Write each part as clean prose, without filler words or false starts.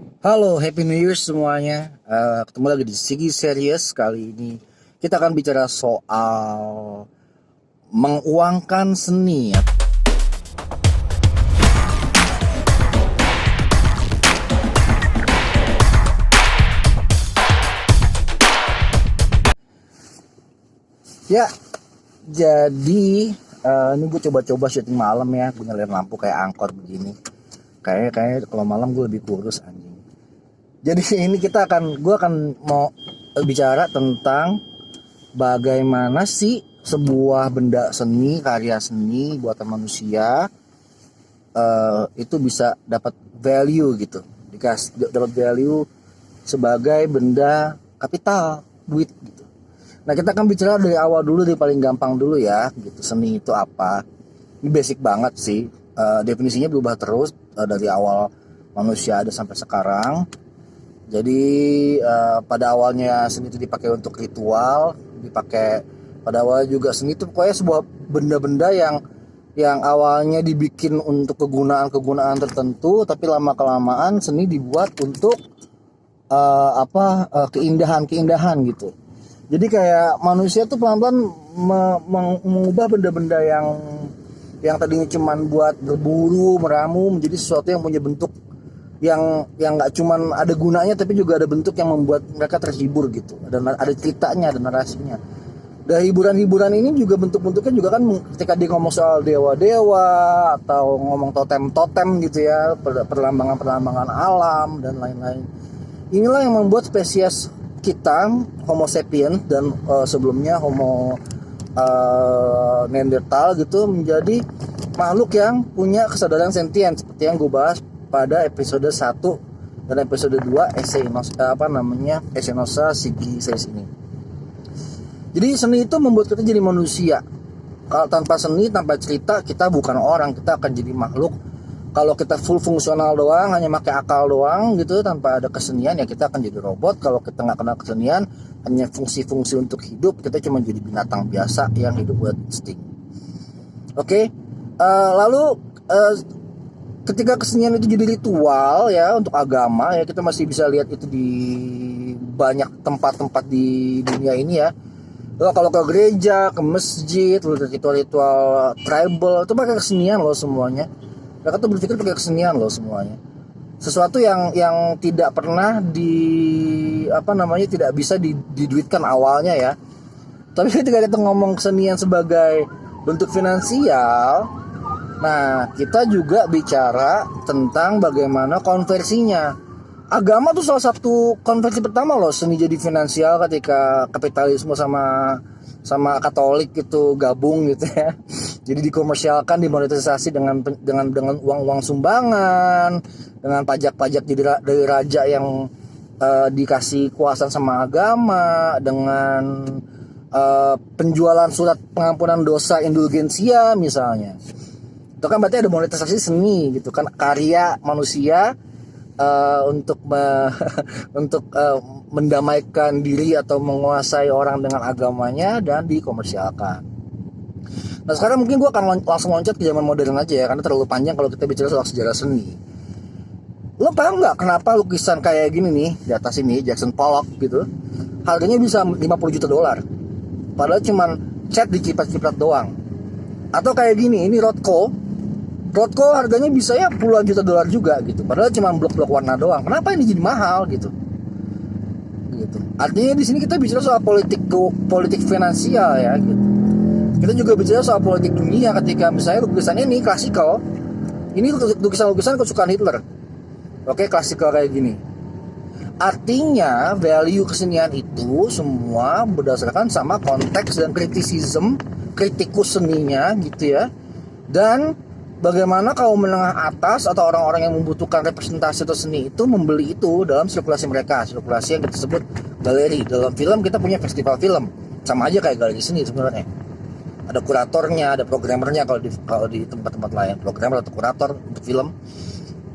Halo, Happy New Year semuanya. Ketemu lagi di Sigi Serius. Kali ini kita akan bicara soal menguangkan seni. Ya, jadi ini gue coba-coba syuting malam ya. Gue nyalain lampu kayak angkor begini. Kayak kalau malam gue lebih kurus anjing. Jadi ini gue akan mau bicara tentang bagaimana sih sebuah benda seni, karya seni buatan manusia itu bisa dapat value gitu, dapat value sebagai benda kapital, duit gitu. Nah kita akan bicara dari awal dulu, dari paling gampang dulu ya, gitu. Seni itu apa? Ini basic banget sih. Definisinya berubah terus dari awal manusia ada sampai sekarang. Jadi pada awalnya seni itu dipakai untuk ritual, pada awalnya juga seni itu pokoknya sebuah benda-benda yang awalnya dibikin untuk kegunaan tertentu, tapi lama kelamaan seni dibuat untuk keindahan gitu. Jadi kayak manusia tuh pelan-pelan mengubah benda-benda yang tadinya cuman buat berburu meramu menjadi sesuatu yang punya bentuk yang nggak cuman ada gunanya, tapi juga ada bentuk yang membuat mereka terhibur gitu. Ada ceritanya, ada narasinya. Dari hiburan-hiburan ini juga bentuk-bentuknya juga kan, ketika dia ngomong soal dewa-dewa atau ngomong totem-totem gitu ya, perlambangan-perlambangan alam dan lain-lain. Inilah yang membuat spesies kita Homo sapiens dan sebelumnya Homo Neanderthal gitu menjadi makhluk yang punya kesadaran sentien, seperti yang gue bahas pada episode 1 dan episode 2 Esenosa Sigi series ini. Jadi seni itu membuat kita jadi manusia. Kalau tanpa seni, tanpa cerita, kita bukan orang, kita akan jadi makhluk. Kalau kita full fungsional doang, hanya pakai akal doang gitu, tanpa ada kesenian, ya kita akan jadi robot. Kalau kita nggak kenal kesenian, hanya fungsi-fungsi untuk hidup, kita cuma jadi binatang biasa yang hidup buat insting. Oke. Lalu ketika kesenian itu jadi ritual ya untuk agama ya, kita masih bisa lihat itu di banyak tempat-tempat di dunia ini ya. Loh, kalau ke gereja, ke masjid, ritual-ritual tribal itu pakai kesenian loh semuanya. Mereka tuh berpikir pakai kesenian loh semuanya. Sesuatu yang tidak pernah tidak bisa diduitkan awalnya ya. Tapi ketika kita ngomong kesenian sebagai bentuk finansial, nah kita juga bicara tentang bagaimana konversinya. Agama tuh salah satu konversi pertama loh seni jadi finansial, ketika kapitalisme sama Katolik itu gabung gitu ya. Jadi dikomersialkan, dimonetisasi dengan uang-uang sumbangan, dengan pajak-pajak dari raja yang dikasih kuasa sama agama, dengan penjualan surat pengampunan dosa indulgensia misalnya. Itu kan berarti ada monetisasi seni gitu kan, karya manusia untuk mendamaikan diri atau menguasai orang dengan agamanya dan dikomersialkan. Nah sekarang mungkin gue akan langsung loncat ke zaman modern aja ya, karena terlalu panjang kalau kita bicara soal sejarah seni. Lo paham nggak kenapa lukisan kayak gini nih di atas ini, Jackson Pollock gitu, harganya bisa 50 juta dolar, padahal cuman cat diciprat-ciprat doang. Atau kayak gini, ini Rothko harganya bisa ya puluhan juta dolar juga gitu, padahal cuma blok-blok warna doang. Kenapa ini jadi mahal gitu? Artinya di sini kita bicara soal politik finansial ya gitu. Kita juga bicara soal politik dunia, ketika misalnya lukisan ini klasikal, ini lukisan kesukaan Hitler. Oke, klasikal kayak gini. Artinya value kesenian itu semua berdasarkan sama konteks dan kritikus seninya gitu ya. Dan bagaimana kaum menengah atas atau orang-orang yang membutuhkan representasi atau seni itu membeli itu dalam sirkulasi mereka, sirkulasi yang kita sebut galeri. Dalam film kita punya festival film, sama aja kayak galeri seni sebenarnya. Ada kuratornya, ada programmernya kalau di tempat-tempat lain, programmer atau kurator untuk film.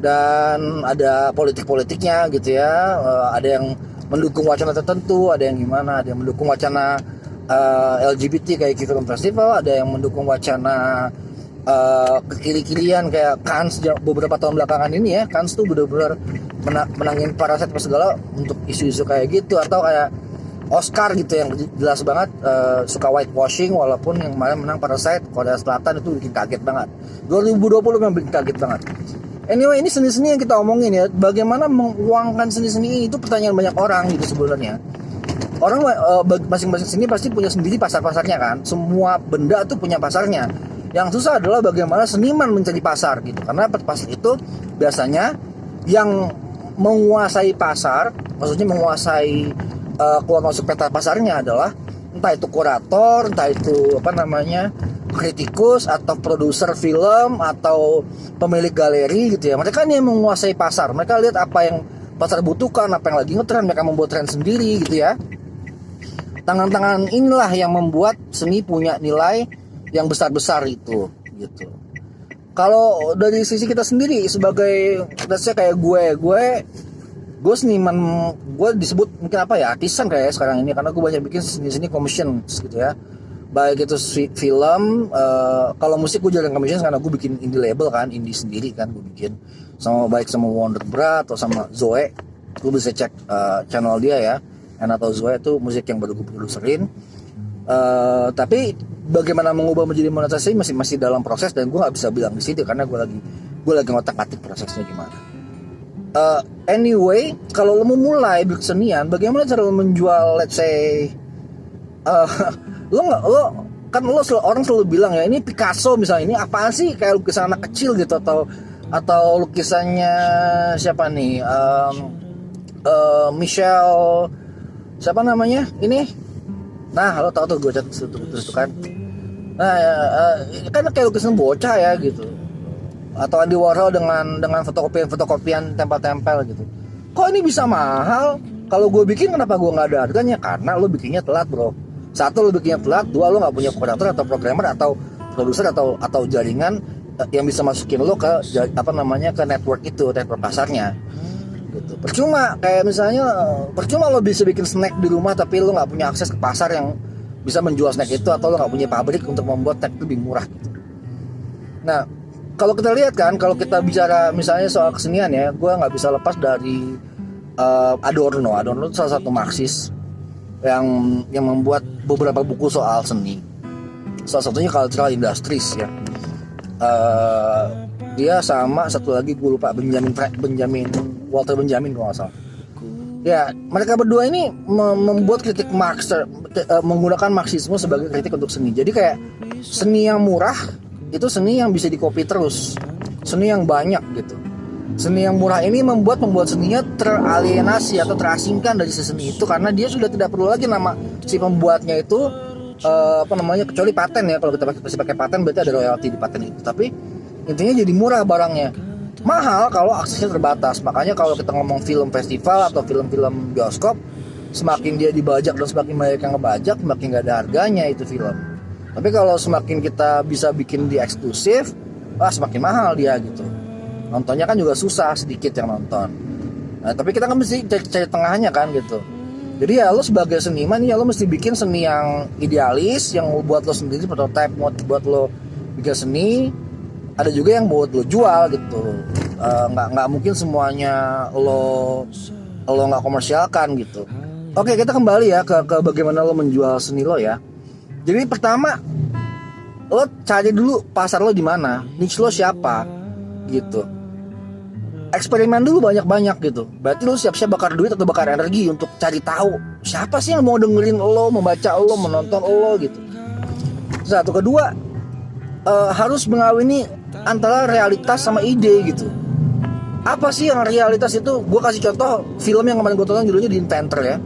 Dan ada politik-politiknya gitu ya. Ada yang mendukung wacana tertentu, ada yang gimana, ada yang mendukung wacana LGBT kayak film festival, ada yang mendukung wacana kekiri-kirian kayak Cannes beberapa tahun belakangan ini ya. Cannes tuh benar-benar menangin Parasite apa segala untuk isu-isu kayak gitu, atau kayak Oscar gitu yang jelas banget suka whitewashing, walaupun yang kemarin menang Parasite Korea Selatan itu bikin kaget banget. 2020 memang bikin kaget banget. Anyway, ini seni-seni yang kita omongin ya, bagaimana menguangkan seni-seni itu pertanyaan banyak orang gitu sebenarnya. Orang masing-masing seni pasti punya sendiri pasar-pasarnya kan, semua benda tuh punya pasarnya. Yang susah adalah bagaimana seniman mencari pasar gitu, karena pasar itu biasanya yang menguasai pasar, maksudnya menguasai keluar masuk peta pasarnya adalah entah itu kurator, entah itu kritikus atau produser film atau pemilik galeri gitu ya. Mereka nih yang menguasai pasar, mereka lihat apa yang pasar butuhkan, apa yang lagi ngetren, mereka membuat tren sendiri gitu ya. Tangan-tangan inilah yang membuat seni punya nilai yang besar-besar itu gitu. Kalau dari sisi kita sendiri sebagai, kayak gue seniman, gue disebut mungkin artisan kayak sekarang ini, karena gue banyak bikin seni commission gitu ya, baik itu film, kalau musik gue jarang commission karena gue bikin indie label kan, indie sendiri kan gue bikin, baik sama Wonder Bra atau sama Zoe. Gue bisa cek channel dia ya, atau Zoe itu musik yang baru gue produserin. Tapi bagaimana mengubah menjadi monetisasi masih dalam proses, dan gue nggak bisa bilang di situ karena gue lagi ngotak-atik prosesnya gimana. Anyway, kalau lo mau mulai berkesenian, bagaimana cara lo menjual, let's say, orang selalu bilang ya, ini Picasso misalnya, ini apaan sih, kayak lukisan anak kecil gitu, atau lukisannya siapa nih, Michel, siapa namanya ini, nah lo tau tuh gue terus kan, nah kan kayak lukisan bocah ya gitu. Atau Andy Warhol dengan fotokopian tempel-tempel gitu. Kok ini bisa mahal? Kalau gue bikin, kenapa gue nggak ada harganya? Karena lo bikinnya telat bro. Satu, lo bikinnya telat. Dua, lo nggak punya kurator atau programmer atau produser atau jaringan yang bisa masukin lo ke ke network pasarnya. Gitu. Percuma lo bisa bikin snack di rumah tapi lo nggak punya akses ke pasar yang bisa menjual snack itu, atau lo nggak punya pabrik untuk membuat snack itu lebih murah gitu. Nah, kalau kita lihat kan, kalau kita bicara misalnya soal kesenian ya, gue nggak bisa lepas dari Adorno itu salah satu Marxis yang membuat beberapa buku soal seni. Salah satunya Cultural Industries ya. Dia sama satu lagi gue lupa, Walter Benjamin kalau nggak salah. Ya, mereka berdua ini membuat kritik Marx, menggunakan Marxisme sebagai kritik untuk seni. Jadi kayak seni yang murah itu seni yang bisa dikopi terus, seni yang banyak gitu. Seni yang murah ini membuat seninya teralienasi atau terasingkan dari si seni itu, karena dia sudah tidak perlu lagi nama si pembuatnya itu kecuali paten ya. Kalau kita masih pakai paten berarti ada royalti di paten itu, tapi intinya jadi murah barangnya. Mahal kalau aksesnya terbatas. Makanya kalau kita ngomong film festival atau film-film bioskop, semakin dia dibajak dan semakin banyak yang ngebajak, semakin gak ada harganya itu film. Tapi kalau semakin kita bisa bikin di eksklusif, semakin mahal dia gitu. Nontonnya kan juga susah, sedikit yang nonton. Nah, tapi kita kan mesti cari tengahnya kan gitu. Jadi ya lo sebagai seniman ya lo mesti bikin seni yang idealis, yang buat lo sendiri, prototype buat lo bikin seni. Ada juga yang buat lo jual gitu. Nggak mungkin semuanya lo nggak komersialkan gitu. Oke, kita kembali ya ke bagaimana lo menjual seni lo ya. Jadi pertama, lo cari dulu pasar lo di mana, niche lo siapa, gitu. Eksperimen dulu banyak-banyak gitu. Berarti lo siap-siap bakar duit atau bakar energi untuk cari tahu siapa sih yang mau dengerin lo, membaca lo, menonton lo gitu. Satu, kedua, harus mengawini antara realitas sama ide gitu. Apa sih yang realitas itu? Gue kasih contoh film yang kemarin gue tonton, judulnya The Inventor ya.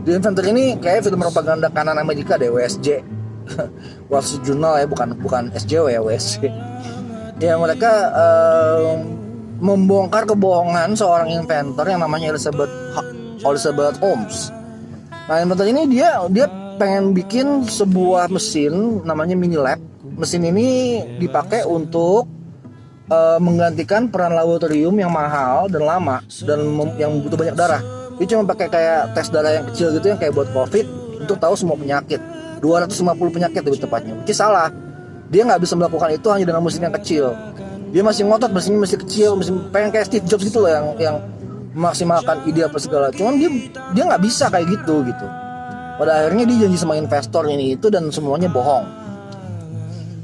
The Inventor ini kayak film propaganda kanan Amerika deh, WSJ. Wall Street Journal ya, bukan SJW ya, WSJ. Ya mereka membongkar kebohongan seorang inventor yang namanya Elizabeth Holmes. Nah, inventor ini dia pengen bikin sebuah mesin namanya mini lab. Mesin ini dipakai untuk menggantikan peran laboratorium yang mahal dan lama dan yang butuh banyak darah. Dia cuma pakai kayak tes darah yang kecil gitu yang kayak buat COVID untuk tahu semua penyakit, 250 penyakit lebih tepatnya. Which is salah. Dia nggak bisa melakukan itu hanya dengan mesin yang kecil. Dia masih ngotot, mesinnya masih kecil, pengen kayak Steve Jobs gitu loh yang memaksimalkan ide apa segala, cuman dia nggak bisa kayak gitu. Pada akhirnya dia janji sama investor ini itu dan semuanya bohong.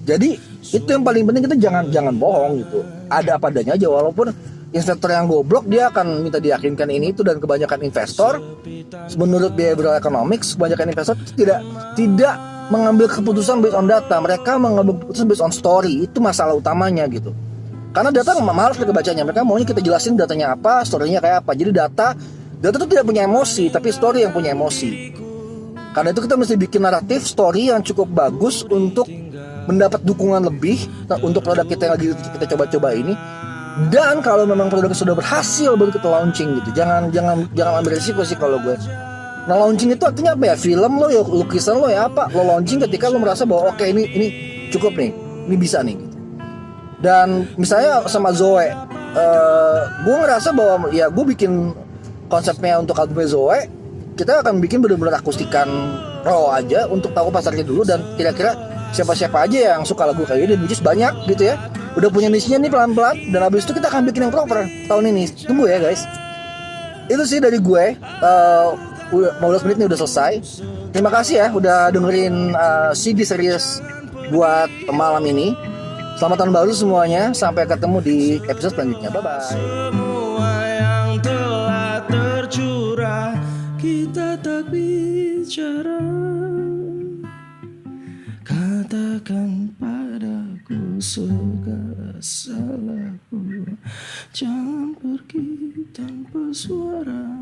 Jadi itu yang paling penting, kita jangan bohong gitu, ada apa adanya aja. Walaupun investor yang goblok, dia akan minta diyakinkan ini itu, dan kebanyakan investor menurut behavioral economics, kebanyakan investor tidak mengambil keputusan based on data, mereka mengambil keputusan based on story. Itu masalah utamanya gitu. Karena data malas mereka bacanya, mereka maunya kita jelasin datanya apa, story-nya kayak apa. Jadi data itu tidak punya emosi, tapi story yang punya emosi. Karena itu kita mesti bikin naratif story yang cukup bagus untuk mendapat dukungan lebih untuk produk kita yang lagi kita coba-coba ini. Dan kalau memang produknya sudah berhasil, baru kita launching gitu. Jangan ambil risiko sih kalau gue. Nah, launching itu artinya apa ya? Film lo ya, lukisan lo ya apa? Lo launching ketika lo merasa bahwa oke, ini cukup nih, ini bisa nih gitu. Dan misalnya sama Zoe, gue ngerasa bahwa ya gue bikin konsepnya untuk albumnya Zoe, kita akan bikin benar-benar akustikan raw aja untuk tahu pasarnya dulu, dan kira-kira siapa-siapa aja yang suka lagu kayak gini, which is banyak gitu ya. Udah punya niche-nya nih pelan-pelan, dan habis itu kita akan bikin yang proper tahun ini. Tunggu ya guys. Itu sih dari gue. 15 menit ini udah selesai. Terima kasih ya udah dengerin CD series buat malam ini. Selamat tahun baru semuanya. Sampai ketemu di episode selanjutnya. Bye-bye. Semua yang telah tercurah, kita tak bicara. Katakan padaku segala salahku, jangan pergi tanpa suara.